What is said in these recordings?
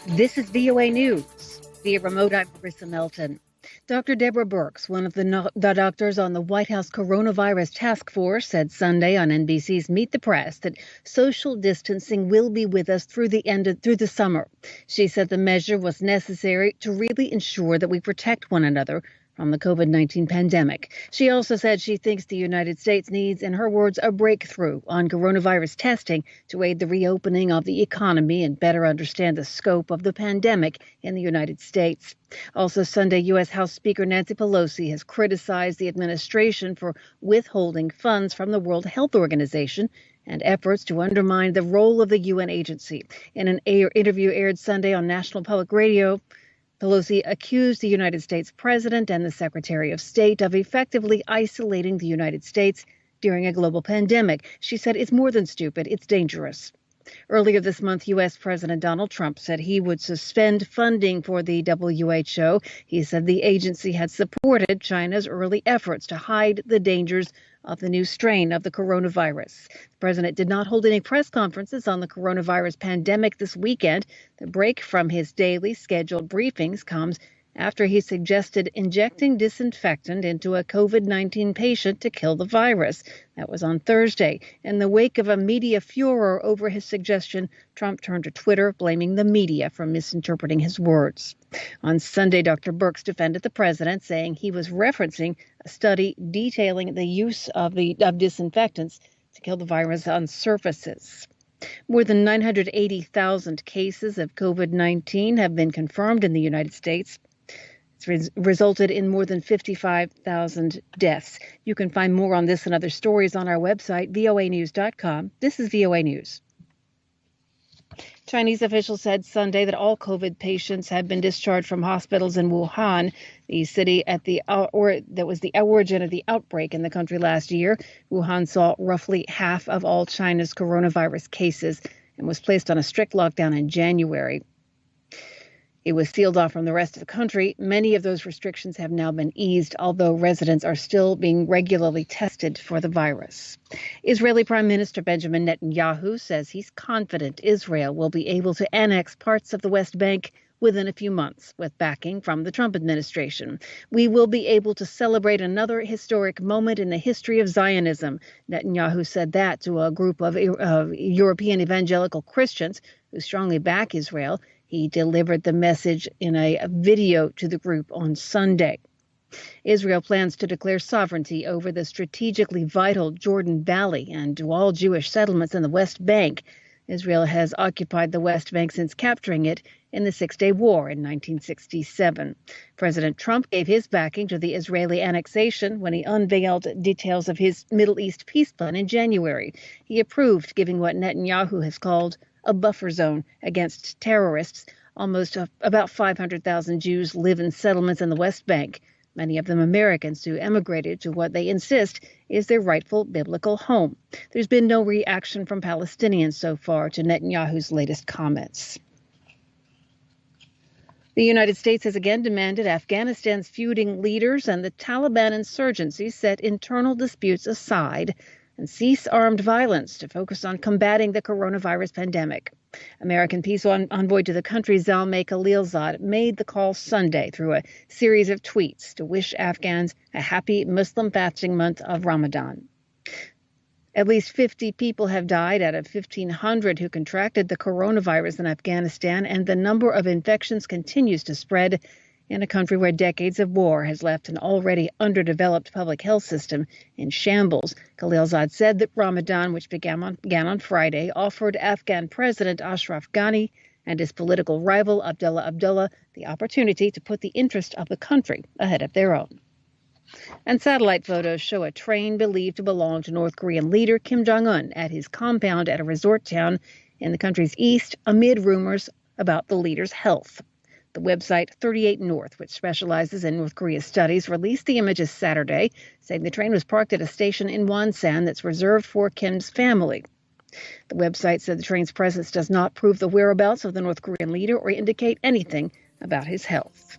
This is VOA News. Via remote, I'm Marissa Melton. Dr. Deborah Birx, one of the doctors on the White House coronavirus task force, said Sunday on NBC's Meet the Press that social distancing will be with us through the summer. She said the measure was necessary to really ensure that we protect one another from the COVID-19 pandemic. She also said she thinks the United States needs, in her words, a breakthrough on coronavirus testing to aid the reopening of the economy and better understand the scope of the pandemic in the United States. Also Sunday, U.S. House Speaker Nancy Pelosi has criticized the administration for withholding funds from the World Health Organization and efforts to undermine the role of the UN agency. In an interview aired Sunday on National Public Radio, Pelosi accused the United States President and the Secretary of State of effectively isolating the United States during a global pandemic. She said it's more than stupid, it's dangerous. Earlier this month, U.S. President Donald Trump said he would suspend funding for the WHO. He said the agency had supported China's early efforts to hide the dangers of the new strain of the coronavirus. The president did not hold any press conferences on the coronavirus pandemic this weekend. The break from his daily scheduled briefings comes after he suggested injecting disinfectant into a COVID-19 patient to kill the virus. That was on Thursday. In the wake of a media furor over his suggestion, Trump turned to Twitter, blaming the media for misinterpreting his words. On Sunday, Dr. Birx defended the president, saying he was referencing a study detailing the use of disinfectants to kill the virus on surfaces. More than 980,000 cases of COVID-19 have been confirmed in the United States. It's resulted in more than 55,000 deaths. You can find more on this and other stories on our website, voanews.com. This is VOA News. Chinese officials said Sunday that all COVID patients had been discharged from hospitals in Wuhan, the city that was the origin of the outbreak in the country last year. Wuhan saw roughly half of all China's coronavirus cases and was placed on a strict lockdown in January. It was sealed off from the rest of the country. Many of those restrictions have now been eased, although residents are still being regularly tested for the virus. Israeli Prime Minister Benjamin Netanyahu says he's confident Israel will be able to annex parts of the West Bank within a few months, with backing from the Trump administration. We will be able to celebrate another historic moment in the history of Zionism. Netanyahu said that to a group of European evangelical Christians who strongly back Israel. He delivered the message in a video to the group on Sunday. Israel plans to declare sovereignty over the strategically vital Jordan Valley and to all Jewish settlements in the West Bank. Israel has occupied the West Bank since capturing it in the Six-Day War in 1967. President Trump gave his backing to the Israeli annexation when he unveiled details of his Middle East peace plan in January. He approved giving what Netanyahu has called a buffer zone against terrorists. About 500,000 Jews live in settlements in the West Bank, many of them Americans who emigrated to what they insist is their rightful biblical home. There's been no reaction from Palestinians so far to Netanyahu's latest comments. The United States has again demanded Afghanistan's feuding leaders and the Taliban insurgency set internal disputes aside and cease armed violence to focus on combating the coronavirus pandemic. American peace envoy to the country, Zalmay Khalilzad, made the call Sunday through a series of tweets to wish Afghans a happy Muslim fasting month of Ramadan. At least 50 people have died out of 1,500 who contracted the coronavirus in Afghanistan, and the number of infections continues to spread in a country where decades of war has left an already underdeveloped public health system in shambles. Khalilzad said that Ramadan, which began on Friday, offered Afghan President Ashraf Ghani and his political rival Abdullah Abdullah the opportunity to put the interest of the country ahead of their own. And satellite photos show a train believed to belong to North Korean leader Kim Jong-un at his compound at a resort town in the country's east amid rumors about the leader's health. The website 38 North, which specializes in North Korea studies, released the images Saturday, saying the train was parked at a station in Wonsan that's reserved for Kim's family. The website said the train's presence does not prove the whereabouts of the North Korean leader or indicate anything about his health.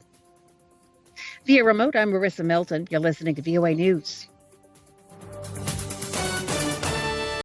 Via remote, I'm Marissa Melton. You're listening to VOA News.